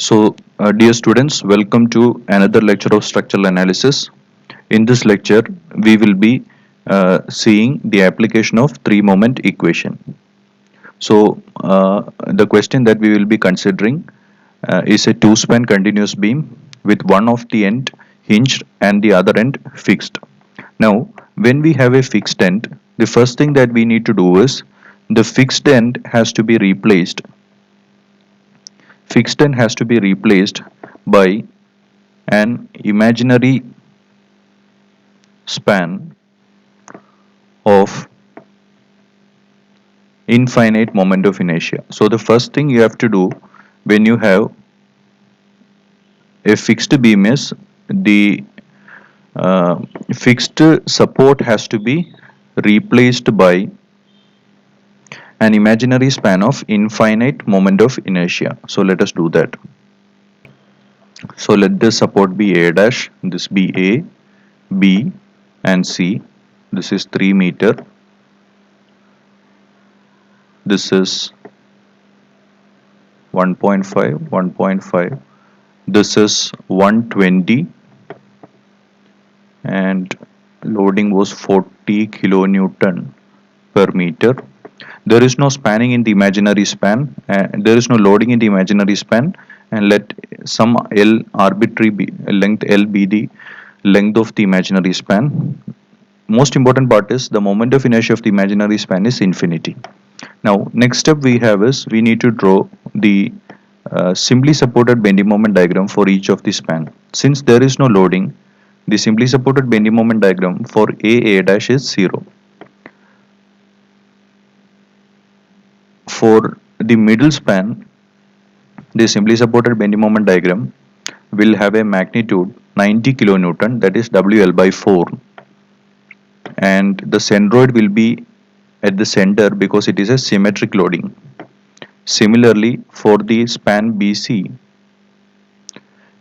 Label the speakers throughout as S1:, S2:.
S1: Dear students, welcome to another lecture of structural analysis. In this lecture, we will be seeing the application of three-moment equation. The question that we will be considering is a two-span continuous beam with one of the end hinged and the other end fixed. Now, when we have a fixed end, the first thing that we need to do is the fixed end has to be replaced. Fixed end has to be replaced by an imaginary span of infinite moment of inertia. So the first thing you have to do when you have a fixed beam is the uh, fixed support has to be replaced by an imaginary span of infinite moment of inertia. So let us do that. So let this support be A dash, this be A, B and C. This is 3 meter. This is 1.5, 1.5. This is 120 and loading was 40 kilonewton per meter. There is no spanning in the imaginary span and there is no loading in the imaginary span, and let some L arbitrary length L be the length of the imaginary span. Most important part is the moment of inertia of the imaginary span is infinity. Now next step we have is we need to draw the simply supported bending moment diagram for each of the span. Since there is no loading, the simply supported bending moment diagram for A dash is 0. For the middle span, the simply supported bending moment diagram will have a magnitude 90 kilonewton, that is WL by 4, and the centroid will be at the center because it is a symmetric loading. Similarly, for the span BC,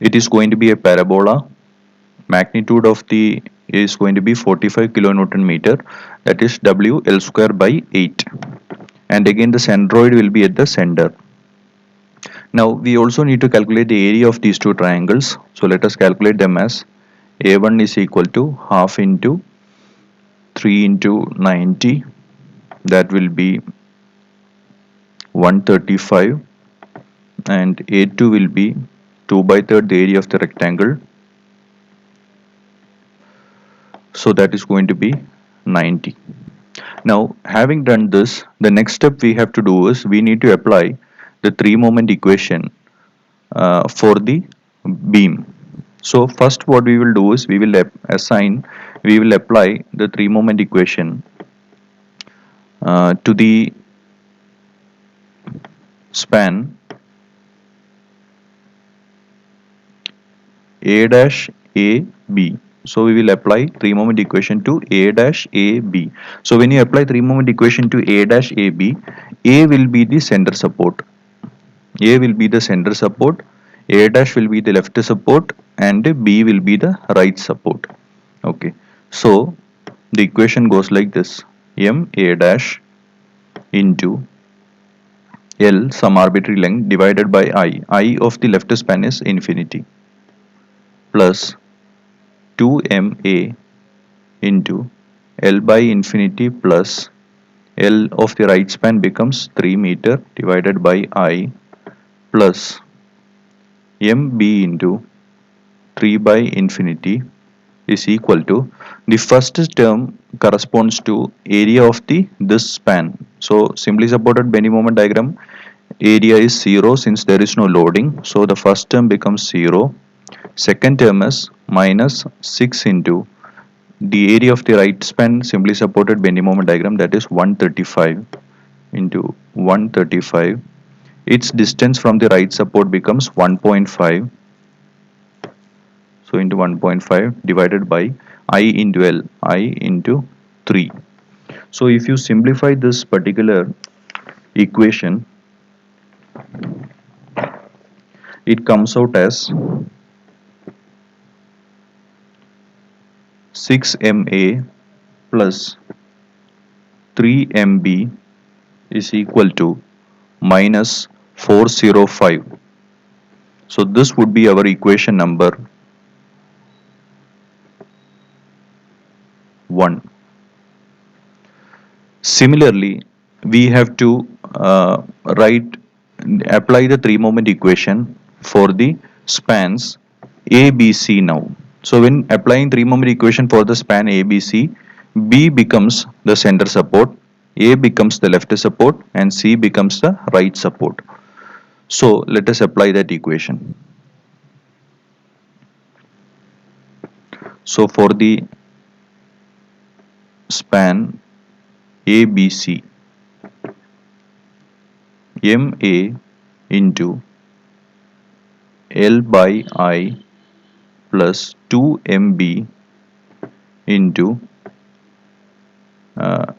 S1: it is going to be a parabola. Magnitude of the is going to be 45 kilonewton meter, that is WL square by 8, and again the centroid will be at the center. Now we also need to calculate the area of these two triangles. So let us calculate them as A1 is equal to half into 3 into 90, that will be 135, and A2 will be 2 by 3rd the area of the rectangle, so that is going to be 90. Now having done this, the next step we have to do is we need to apply the three moment equation for the beam. So first what we will do is we will apply the three moment equation to the span A dash A B. So we will apply three moment equation to A dash A B. So when you apply three moment equation to A dash A B, A will be the center support. A will be the center support, A dash will be the left support, and B will be the right support. Okay. So the equation goes like this: M A dash into L, some arbitrary length, divided by I of the left span is infinity, plus 2MA into L by infinity plus L of the right span becomes 3 meter divided by I plus MB into 3 by infinity is equal to, the first term corresponds to area of the this span. So simply supported bending moment diagram, area is 0 since there is no loading, so the first term becomes 0. Second term is minus 6 into the area of the right span simply supported bending moment diagram, that is 135 into 135. Its distance from the right support becomes 1.5, so into 1.5 divided by I into L, I into 3. So if you simplify this particular equation, it comes out as 6MA plus 3MB is equal to minus 405. So this would be our equation number 1. Similarly, we have to write apply the three moment equation for the spans ABC now. So when applying three moment equation for the span ABC, B becomes the center support, A becomes the left support, and C becomes the right support. So let us apply that equation. So for the span ABC, MA into L by I plus 2MB into uh,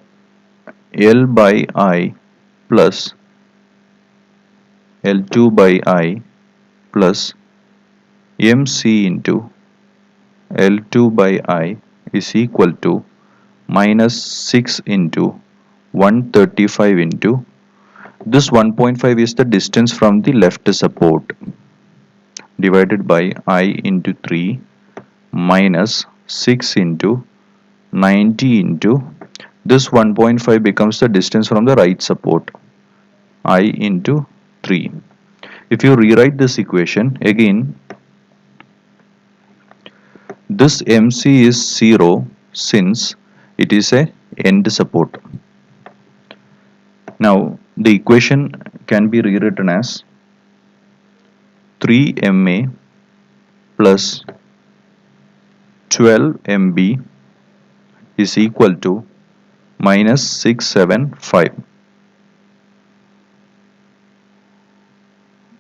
S1: L by I plus L2 by I plus MC into L2 by I is equal to minus 6 into 135 into this 1.5 is the distance from the left support divided by I into 3 minus 6 into 90 into this 1.5 becomes the distance from the right support I into 3. If you rewrite this equation again, this MC is 0 since it is a end support. Now the equation can be rewritten as 3MA plus 12MB is equal to minus 675.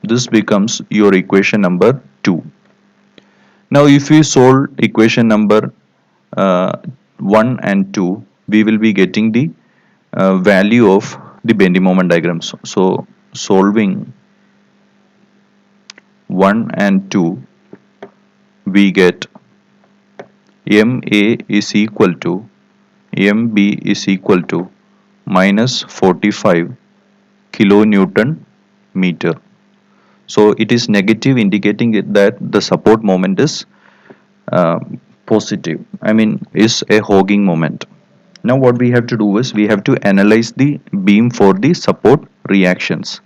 S1: This becomes your equation number 2. Now if we solve equation number 1 and 2, we will be getting the value of the bending moment diagrams. So solving 1 and 2, we get MA is equal to MB is equal to minus 45 kilonewton meter. So it is negative, indicating that the support moment is uh, positive. I mean, is a hogging moment. Now what we have to do is we have to analyze the beam for the support reactions.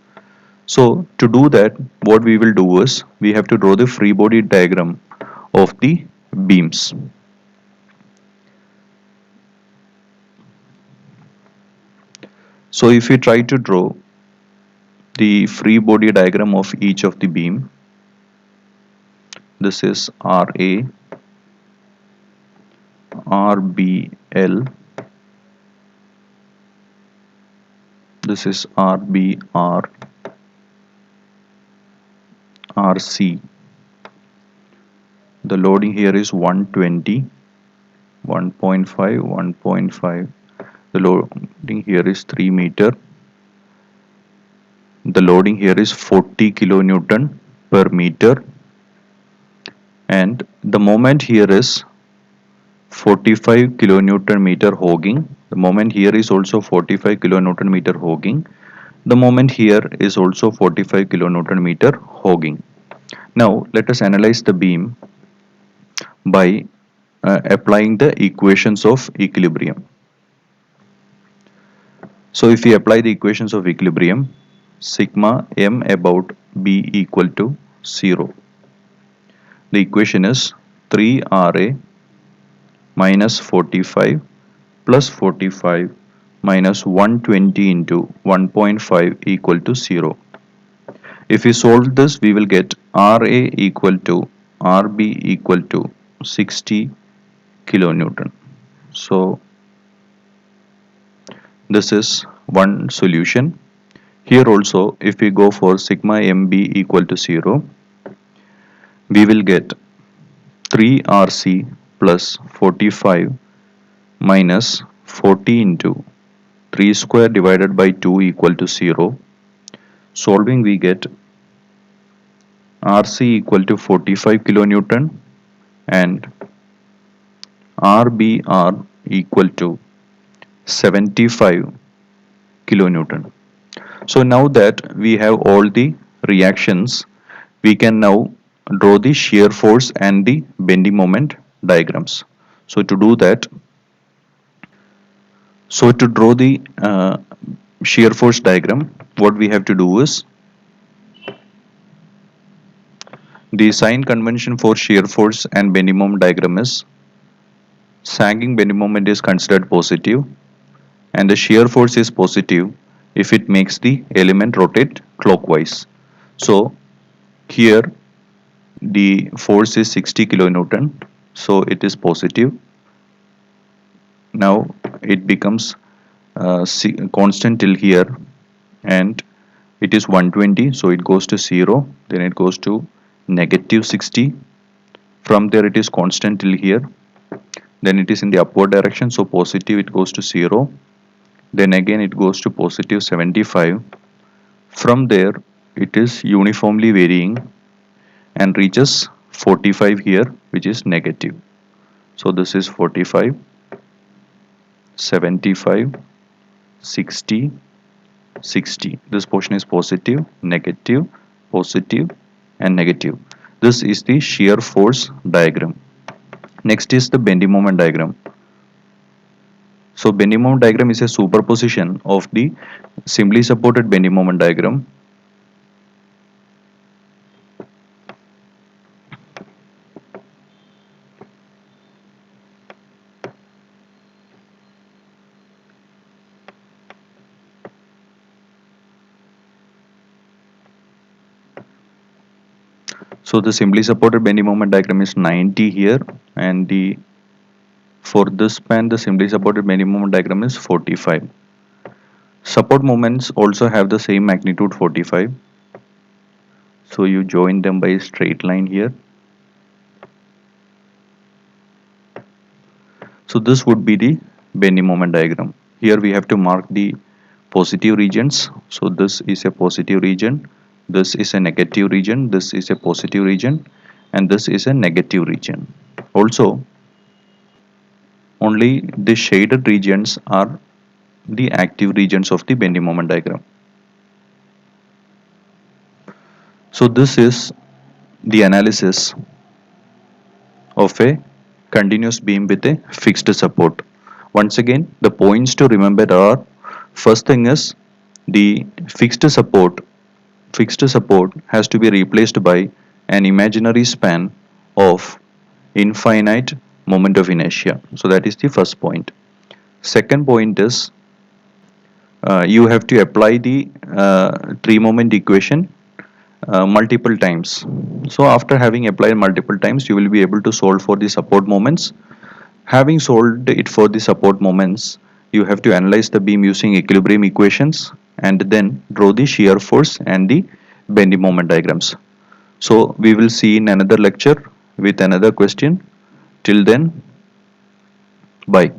S1: So to do that, what we will do is we have to draw the free body diagram of the beams. So if we try to draw the free body diagram of each of the beam, this is RA, RBL, this is RBR, RC. The loading here is 120, 1.5, 1.5. The loading here is 3 meter. The loading here is 40 kilonewton per meter, and the moment here is 45 kilonewton meter hogging. The moment here is also 45 kilonewton meter hogging. The moment here is also 45 kilonewton meter hogging. Now let us analyze the beam by applying the equations of equilibrium. So if we apply the equations of equilibrium, sigma m about B equal to 0. The equation is 3RA minus 45 plus 45 minus 120 into 1.5 equal to 0. If we solve this, we will get RA equal to RB equal to 60 kilonewton. So this is one solution. Here also, if we go for sigma MB equal to 0, we will get 3RC plus 45 minus 40 into 3 square divided by 2 equal to 0. Solving, we get RC equal to 45 kilonewton and RBR equal to 75 kilonewton. So now that we have all the reactions, we can now draw the shear force and the bending moment diagrams. So to do that, so to draw the shear force diagram, what we have to do is, the sign convention for shear force and bending moment diagram is, sagging bending moment is considered positive and the shear force is positive if it makes the element rotate clockwise. So here the force is 60 kilonewton, so it is positive. Now it becomes constant till here, and it is 120, so it goes to 0, then it goes to negative 60. From there it is constant till here, then it is in the upward direction, so positive it goes to 0, then again it goes to positive 75. From there it is uniformly varying and reaches 45 here, which is negative. So this is 45, 75, 60, 60. This portion is positive, negative, positive and negative. This is the shear force diagram. Next is the bending moment diagram. So bending moment diagram is a superposition of the simply supported bending moment diagram. So the simply supported bending moment diagram is 90 here, and the for this span the simply supported bending moment diagram is 45. Support moments also have the same magnitude 45. So you join them by a straight line here. So this would be the bending moment diagram. Here we have to mark the positive regions. So this is a positive region, this is a negative region, this is a positive region, and this is a negative region. Also, only the shaded regions are the active regions of the bending moment diagram. So this is the analysis of a continuous beam with a fixed support. Once again, the points to remember are, first thing is the fixed support. Fixed support has to be replaced by an imaginary span of infinite moment of inertia. So that is the first point. Second point is, you have to apply the tree moment equation multiple times. So after having applied multiple times, you will be able to solve for the support moments. Having solved it for the support moments, you have to analyze the beam using equilibrium equations and then draw the shear force and the bending moment diagrams. So we will see in another lecture with another question. Till then, bye.